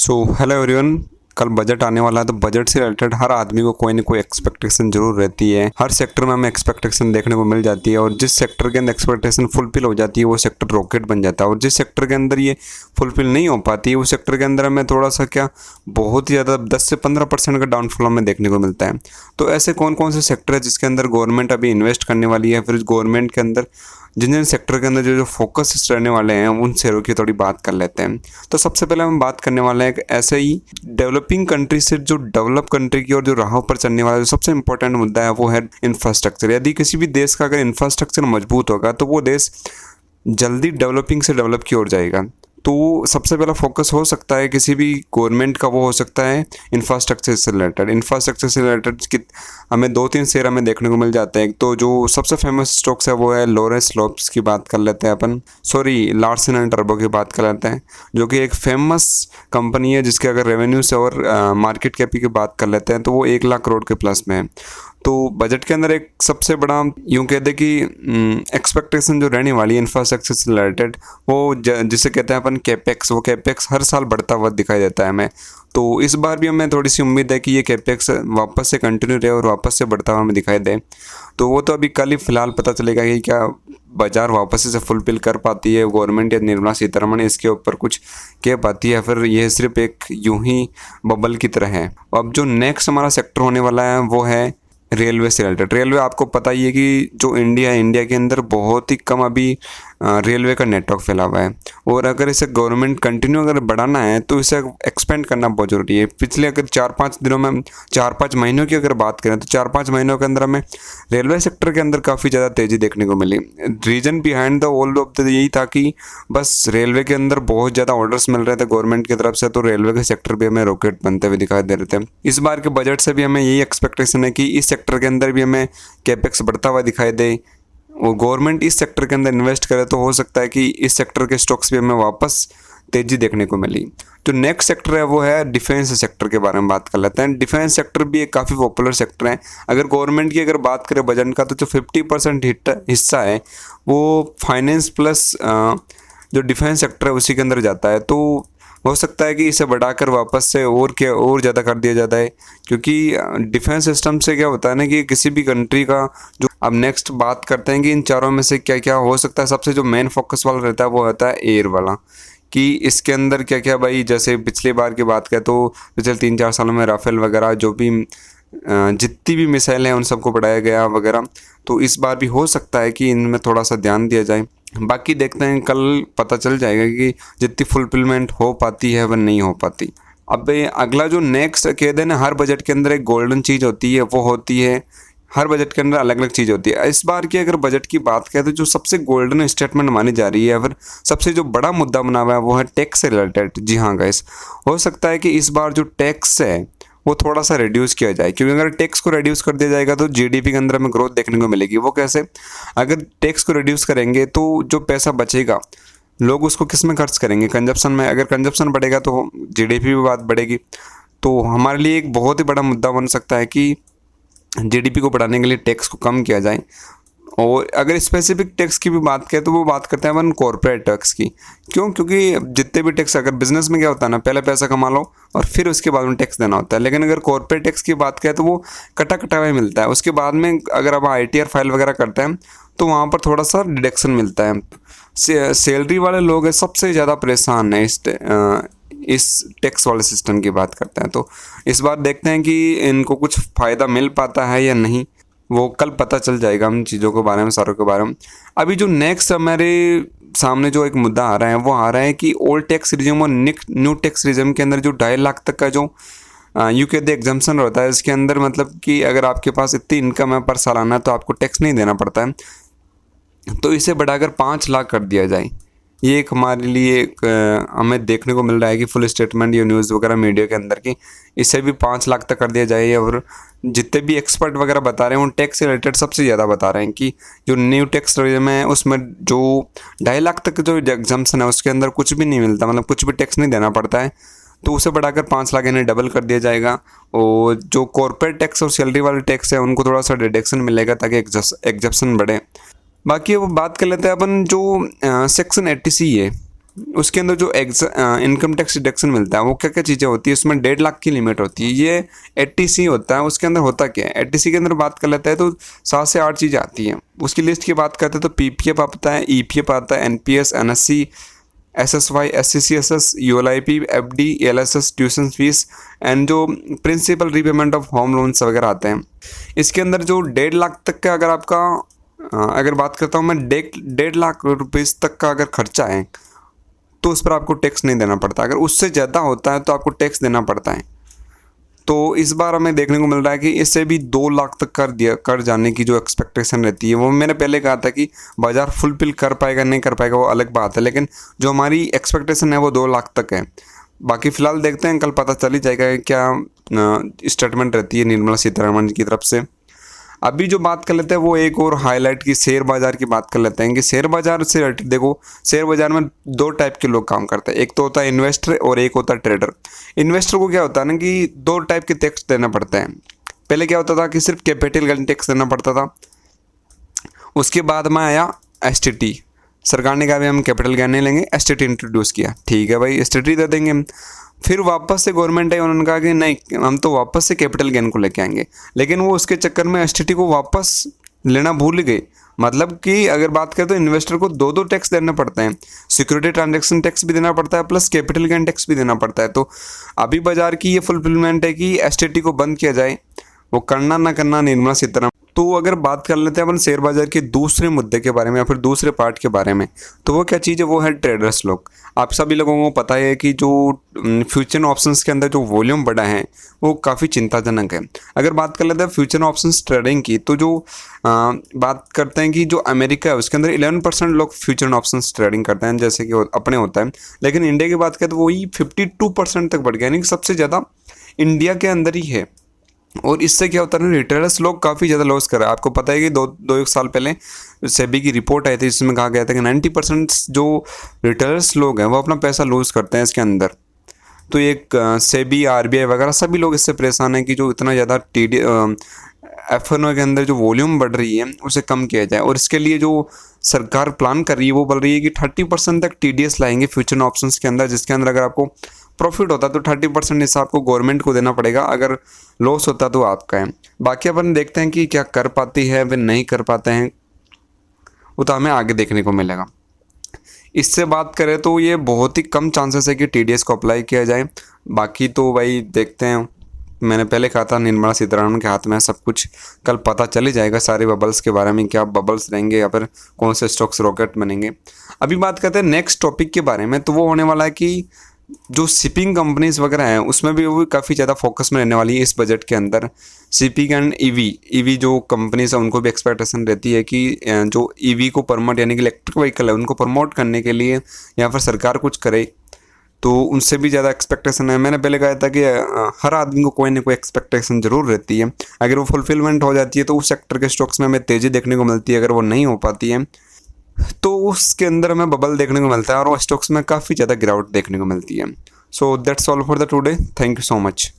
Hello everyone. कल budget आने वाला है तो बजट से रिलेटेड हर आदमी को कोई ना कोई एक्सपेक्टेशन जरूर रहती है। हर सेक्टर में हमें एक्सपेक्टेशन देखने को मिल जाती है और जिस सेक्टर के अंदर एक्सपेक्टेशन फुलफिल हो जाती है वो सेक्टर रॉकेट बन जाता है, और जिस सेक्टर के अंदर ये फुलफिल नहीं हो पाती है उस सेक्टर के अंदर हमें थोड़ा सा क्या बहुत ही ज़्यादा 10 से 15% का डाउनफॉल हमें देखने को मिलता है। तो ऐसे कौन कौन से सेक्टर है जिसके अंदर गवर्नमेंट अभी इन्वेस्ट करने वाली है, फिर गवर्नमेंट के अंदर जिन जिन सेक्टर के अंदर जो जो फोकस रहने वाले हैं उन शेयरों की थोड़ी बात कर लेते हैं। तो सबसे पहले हम बात करने वाले हैं एक ऐसे ही डेवलपिंग कंट्री से जो डेवलप कंट्री की और जो राहों पर चलने वाला जो सबसे इंपॉर्टेंट मुद्दा है वो है इंफ्रास्ट्रक्चर। यदि किसी भी देश का अगर इंफ्रास्ट्रक्चर मजबूत होगा तो वो देश जल्दी डेवलपिंग से डेवलप की ओर जाएगा। तो सबसे पहला फोकस हो सकता है किसी भी गवर्नमेंट का, वो हो सकता है इंफ्रास्ट्रक्चर से रिलेटेड। इंफ्रास्ट्रक्चर से रिलेटेड हमें दो तीन शेयर हमें देखने को मिल जाते हैं। तो जो सबसे फेमस स्टॉक्स है वो है लॉरेंस लॉब्स की बात कर लेते हैं अपन, लार्सन एंड टर्बो की बात कर लेते हैं, जो कि एक फेमस कंपनी है जिसके अगर रेवेन्यू से और मार्केट कैप की बात कर लेते हैं तो वो 1 लाख करोड़ के प्लस में है। तो बजट के अंदर एक सबसे बड़ा यूँ कहते हैं कि एक्सपेक्टेशन जो रहने वाली है इंफ्रास्ट्रक्चर से रिलेटेड वो जिसे कहते हैं अपन कैपेक्स, वो कैपेक्स हर साल बढ़ता हुआ दिखाई देता है हमें। तो इस बार भी हमें थोड़ी सी उम्मीद है कि ये कैपेक्स वापस से कंटिन्यू रहे और वापस से बढ़ता हुआ हमें दिखाई दे। तो वो तो अभी कल ही फिलहाल पता चलेगा कि क्या बाजार वापस से फुलफिल कर पाती है गवर्नमेंट या निर्मला सीतारमण इसके ऊपर कुछ कह पाती है, फिर यह सिर्फ एक यूं ही बबल की तरह है। अब जो नेक्स्ट हमारा सेक्टर होने वाला है वो है रेलवे से रिलेटेड। रेलवे आपको पता ही है कि जो इंडिया के अंदर बहुत ही कम अभी रेलवे का नेटवर्क फैला हुआ है, और अगर इसे गवर्नमेंट कंटिन्यू अगर बढ़ाना है तो इसे एक्सपेंड करना बहुत ज़रूरी है। पिछले अगर 4-5 दिनों में 4-5 महीनों की अगर बात करें तो 4-5 महीनों के अंदर हमें रेलवे सेक्टर के अंदर काफ़ी ज़्यादा तेज़ी देखने को मिली। Reason behind the all of the यही था कि बस रेलवे के अंदर बहुत ज़्यादा ऑर्डर्स मिल रहे थे गवर्नमेंट की तरफ से, तो रेलवे के सेक्टर भी हमें रॉकेट बनते हुए दिखाई दे रहे थे। इस बार के बजट से भी हमें यही एक्सपेक्टेशन है कि इस सेक्टर के अंदर भी हमें कैपेक्स बढ़ता हुआ दिखाई दे और गवर्नमेंट इस सेक्टर के अंदर इन्वेस्ट करे तो हो सकता है कि इस सेक्टर के स्टॉक्स भी हमें वापस तेजी देखने को मिली। जो नेक्स्ट सेक्टर है वो है डिफेंस सेक्टर के बारे में बात कर लेते हैं। डिफेंस सेक्टर भी एक काफ़ी पॉपुलर सेक्टर है। अगर गवर्नमेंट की अगर बात करें बजट का तो जो 50% हिस्सा है वो फाइनेंस प्लस जो डिफेंस सेक्टर है उसी के अंदर जाता है। तो हो सकता है कि इसे बढ़ाकर वापस से और क्या और ज़्यादा कर दिया जाता है, क्योंकि डिफेंस सिस्टम से क्या होता है ना कि किसी भी कंट्री का जो अब नेक्स्ट बात करते हैं कि इन चारों में से क्या क्या हो सकता है। सबसे जो मेन फोकस वाला रहता है वो होता है एयर वाला, कि इसके अंदर क्या क्या भाई जैसे पिछली बार की बात करें तो पिछले 3-4 सालों में राफेल वगैरह जो भी जितनी भी मिसाइल हैं उन सबको बढ़ाया गया वगैरह। तो इस बार भी हो सकता है कि इनमें थोड़ा सा ध्यान दिया जाए। बाकी देखते हैं, कल पता चल जाएगा कि जितनी फुलफिलमेंट हो पाती है वह नहीं हो पाती। अब अगला जो नेक्स्ट कह देना, हर बजट के अंदर एक गोल्डन चीज़ होती है, वो होती है हर बजट के अंदर अलग अलग चीज़ होती है। इस बार की अगर बजट की बात करें तो जो सबसे गोल्डन स्टेटमेंट मानी जा रही है, फिर सबसे जो बड़ा मुद्दा बना हुआ है वो है टैक्स से रिलेटेड। जी हाँ गाइस, हो सकता है कि इस बार जो टैक्स है वो थोड़ा सा रिड्यूस किया जाए, क्योंकि अगर टैक्स को रिड्यूस कर दिया जाएगा तो जीडीपी के अंदर हमें ग्रोथ देखने को मिलेगी। वो कैसे? अगर टैक्स को रिड्यूस करेंगे तो जो पैसा बचेगा लोग उसको किस में खर्च करेंगे? कंजप्शन में। अगर कंजप्शन बढ़ेगा तो जीडीपी भी बात बढ़ेगी। तो हमारे लिए एक बहुत ही बड़ा मुद्दा बन सकता है कि जीडीपी को बढ़ाने के लिए टैक्स को कम किया जाए। और अगर स्पेसिफिक टैक्स की भी बात करें तो वो बात करते हैं अपन कॉर्पोरेट टैक्स की। क्यों? क्योंकि जितने भी टैक्स, अगर बिजनेस में क्या होता है ना, पहले पैसा कमा लो और फिर उसके बाद में टैक्स देना होता है, लेकिन अगर कॉर्पोरेट टैक्स की बात करें तो वो कटा कटा हुआ मिलता है। उसके बाद में अगर आप आईटीआर फाइल वगैरह करते हैं तो वहाँ पर थोड़ा सा डिडक्शन मिलता है। सैलरी वाले लोग सबसे ज़्यादा परेशान है इस टैक्स वाले सिस्टम की बात करते हैं। तो इस बार देखते हैं कि इनको कुछ फ़ायदा मिल पाता है या नहीं, वो कल पता चल जाएगा हम चीज़ों के बारे में, सारों के बारे में। अभी जो नेक्स्ट हमारे सामने जो एक मुद्दा आ रहा है वो आ रहा है कि ओल्ड टैक्स रिजिम और न्यू टैक्स रिजिम के अंदर जो 2.5 लाख तक का जो यूके द एग्जाम्पशन होता है, इसके अंदर मतलब कि अगर आपके पास इतनी इनकम है पर सालाना तो आपको टैक्स नहीं देना पड़ता है। तो इसे बढ़ाकर 5 लाख कर दिया जाए। ये एक हमारे लिए एक हमें देखने को मिल रहा है कि फुल स्टेटमेंट या न्यूज़ वगैरह मीडिया के अंदर की इसे भी 5 लाख तक कर दिया जाए। और जितने भी एक्सपर्ट वगैरह बता रहे हैं उन टैक्स से रिलेटेड सबसे ज़्यादा बता रहे हैं कि जो न्यू टैक्स रिजिम है उसमें जो 2.5 लाख तक जो एग्जाम्पशन है उसके अंदर कुछ भी नहीं मिलता, मतलब कुछ भी टैक्स नहीं देना पड़ता है। तो उसे बढ़ाकर 5 लाख यानी डबल कर दिया जाएगा। और जो कॉर्पोरेट टैक्स और सैलरी वाले टैक्स है उनको थोड़ा सा डिडक्शन मिलेगा ताकि एग्जप्शन बढ़े। बाकी वो बात कर लेते हैं अपन जो सेक्शन 80C है, उसके अंदर जो इनकम टैक्स डिडक्शन मिलता है वो क्या क्या चीज़ें होती है, उसमें 1.5 लाख की लिमिट होती है। ये एटीसी होता है, उसके अंदर होता क्या है, एटीसी के अंदर बात कर लेता है तो 7 से 8 चीज़ें आती हैं। उसकी लिस्ट की बात करते हैं तो पीपीएफ आता है, ईपीएफ आता है, NPS, NSC, SSY, SCSS, ULIP, FD, LSS, tuition fees and जो principal repayment of home loans वगैरह आते हैं। इसके अंदर जो 1.5 लाख तक का अगर आपका अगर बात करता हूँ मैं 1.5 लाख रुपीज़ तक का अगर खर्चा है तो उस पर आपको टैक्स नहीं देना पड़ता। अगर उससे ज़्यादा होता है तो आपको टैक्स देना पड़ता है। तो इस बार हमें देखने को मिल रहा है कि इससे भी 2 लाख तक कर जाने की जो एक्सपेक्टेशन रहती है, वो मैंने पहले कहा था कि बाज़ार फुलफिल कर पाएगा नहीं कर पाएगा वो अलग बात है, लेकिन जो हमारी एक्सपेक्टेशन है वो 2 लाख तक है। बाकी फ़िलहाल देखते हैं, कल पता चल ही जाएगा कि क्या स्टेटमेंट रहती है निर्मला सीतारमण की तरफ से। अभी जो बात कर लेते हैं वो एक और हाईलाइट की शेयर बाजार की बात कर लेते हैं कि शेयर बाजार से रिलेटेड देखो, शेयर बाजार में 2 टाइप के लोग काम करते हैं, एक तो होता है इन्वेस्टर और एक होता है ट्रेडर। इन्वेस्टर को क्या होता है ना कि 2 टाइप के टैक्स देना पड़ता है। पहले क्या होता था कि सिर्फ कैपिटल गेन टैक्स देना पड़ता था, उसके बाद में आया एसटीटी। सरकार ने कहा भाई हम कैपिटल गेन नहीं लेंगे, एसटीटी इंट्रोड्यूस किया, ठीक है भाई एसटीटी दे देंगे हम। फिर वापस से गवर्नमेंट है, उन्होंने कहा कि नहीं हम तो वापस से कैपिटल गेन को लेके आएंगे, लेकिन वो उसके चक्कर में एसटीटी को वापस लेना भूल गए। मतलब कि अगर बात करें तो इन्वेस्टर को 2 टैक्स देना पड़ते हैं, सिक्योरिटी ट्रांजैक्शन टैक्स भी देना पड़ता है प्लस कैपिटल गेन टैक्स भी देना पड़ता है। तो अभी बाजार की ये फुलफिलमेंट है कि एसटीटी को बंद किया जाए, वो करना ना करना निर्मला सीतारमण। तो अगर बात कर लेते हैं अपन शेयर बाजार के दूसरे मुद्दे के बारे में या फिर दूसरे पार्ट के बारे में, तो वो क्या चीज़ है, वो है ट्रेडर्स लोग। आप सभी लोगों को पता है कि जो फ्यूचर ऑप्शंस के अंदर जो वॉल्यूम बढ़ा है वो काफ़ी चिंताजनक है। अगर बात कर लेते हैं फ्यूचर ऑप्शंस ट्रेडिंग की, तो जो बात करते हैं कि जो अमेरिका है उसके अंदर 11% लोग फ्यूचर ऑप्शंस ट्रेडिंग करते हैं जैसे कि अपने होता है, लेकिन इंडिया की बात करें तो वही 52% तक बढ़ गया, यानी कि सबसे ज़्यादा इंडिया के अंदर ही है। और इससे क्या होता है ना, रिटेलर्स लोग काफ़ी ज़्यादा लॉस कर रहे हैं। आपको पता है कि एक साल पहले सेबी की रिपोर्ट आई थी जिसमें कहा गया था कि 90% जो रिटेलर्स लोग हैं वो अपना पैसा लूज़ करते हैं इसके अंदर। तो एक सेबी, आरबीआई वगैरह सभी लोग इससे परेशान हैं कि जो इतना ज़्यादा एफएनओ के अंदर जो वॉल्यूम बढ़ रही है उसे कम किया जाए। और इसके लिए जो सरकार प्लान कर रही है वो बोल रही है कि 30% तक टीडीएस लाएंगे फ्यूचर ऑप्शंस के अंदर, जिसके अंदर अगर आपको प्रॉफिट होता है तो 30% हिस्सा आपको गवर्नमेंट को देना पड़ेगा, अगर लॉस होता तो आपका है। बाकी अपन देखते हैं कि क्या कर पाती है वे नहीं कर पाते हैं, वो तो हमें आगे देखने को मिलेगा। इससे बात करें तो ये बहुत ही कम चांसेस है कि टीडीएस को अप्लाई किया जाए। बाकी तो भाई देखते हैं, मैंने पहले कहा था निर्मला सीतारमण के हाथ में सब कुछ, कल पता चल ही जाएगा सारे बबल्स के बारे में, क्या बबल्स रहेंगे या फिर कौन से स्टॉक्स रॉकेट बनेंगे। अभी बात करते हैं नेक्स्ट टॉपिक के बारे में, तो वो होने वाला है कि जो शिपिंग कंपनीज वगैरह हैं उसमें भी वो काफ़ी ज़्यादा फोकस में रहने वाली है इस बजट के अंदर। शिपिंग एंड ईवी जो कंपनीज हैं उनको भी एक्सपेक्टेशन रहती है कि जो ईवी को प्रमोट यानी कि इलेक्ट्रिक व्हीकल है उनको प्रमोट करने के लिए या फिर सरकार कुछ करे, तो उनसे भी ज़्यादा एक्सपेक्टेशन है। मैंने पहले कहा था कि हर आदमी को कोई ना कोई एक्सपेक्टेशन ज़रूर रहती है। अगर वो फुलफिलमेंट हो जाती है तो उस सेक्टर के स्टॉक्स में हमें तेज़ी देखने को मिलती है, अगर वो नहीं हो पाती है तो उसके अंदर हमें बबल देखने को मिलता है और वो स्टॉक्स में काफ़ी ज़्यादा गिरावट देखने को मिलती है। So that's all for the today, thank you so much.